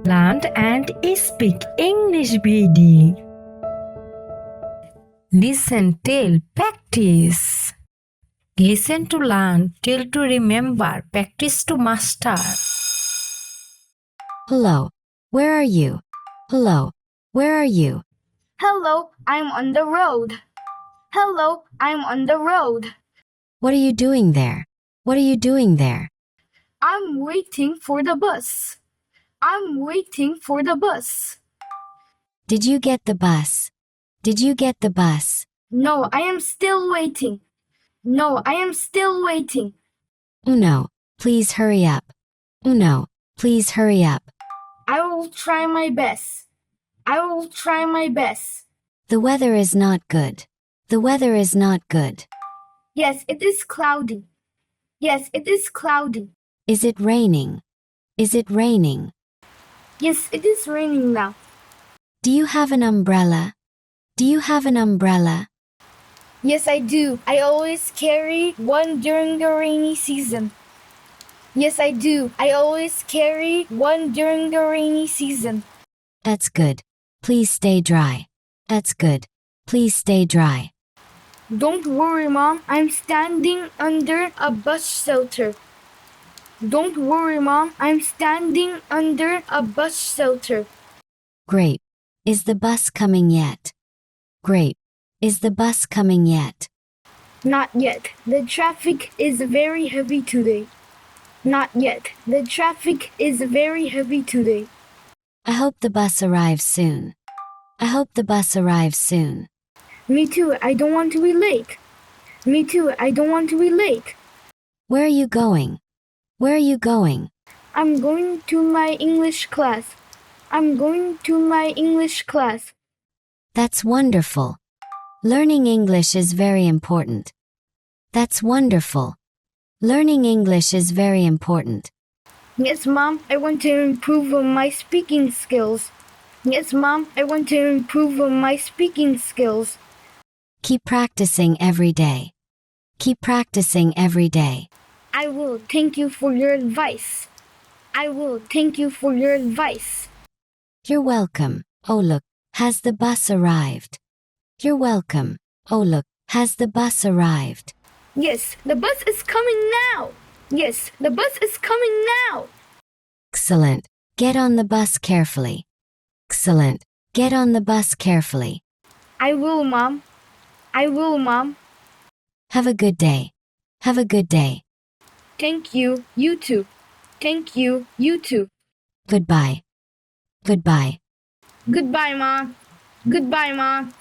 Learn and speak English BD. Listen, tell, practice. Listen to learn, tell to remember, practice to master. Hello, where are you? Hello, where are you? Hello, I'm on the road. Hello, I'm on the road. What are you doing there? What are you doing there? I'm waiting for the bus. I'm waiting for the bus. Did you get the bus? Did you get the bus? No, I am still waiting. No, I am still waiting. Uno, please hurry up. Uno, please hurry up. I will try my best. I will try my best. The weather is not good. The weather is not good. Yes, it is cloudy. Yes, it is cloudy. Is it raining? Is it raining? Yes, it is raining now. Do you have an umbrella? Do you have an umbrella? Yes, I do. I always carry one during the rainy season. Yes, I do. I always carry one during the rainy season. That's good. Please stay dry. That's good. Please stay dry. Don't worry, Mom. I'm standing under a bus shelter. Don't worry, Mom. I'm standing under a bus shelter. Great. Is the bus coming yet? Great. Is the bus coming yet? Not yet. The traffic is very heavy today. Not yet. The traffic is very heavy today. I hope the bus arrives soon. I hope the bus arrives soon. Me too. I don't want to be late. Me too. I don't want to be late. Where are you going? Where are you going? I'm going to my English class. I'm going to my English class. That's wonderful. Learning English is very important. That's wonderful. Learning English is very important. Yes, Mom, I want to improve on my speaking skills. Yes, Mom, I want to improve on my speaking skills. Keep practicing every day. Keep practicing every day. I will. Thank you for your advice. I will. Thank you for your advice. You're welcome. Oh look, has the bus arrived? You're welcome. Oh look, has the bus arrived? Yes, the bus is coming now. Yes, the bus is coming now. Excellent. Get on the bus carefully. Excellent. Get on the bus carefully. I will, Mom. I will, Mom. Have a good day. Have a good day. Thank you. You too. Thank you. You too. Goodbye. Goodbye. Goodbye, Mom. Goodbye, Mom.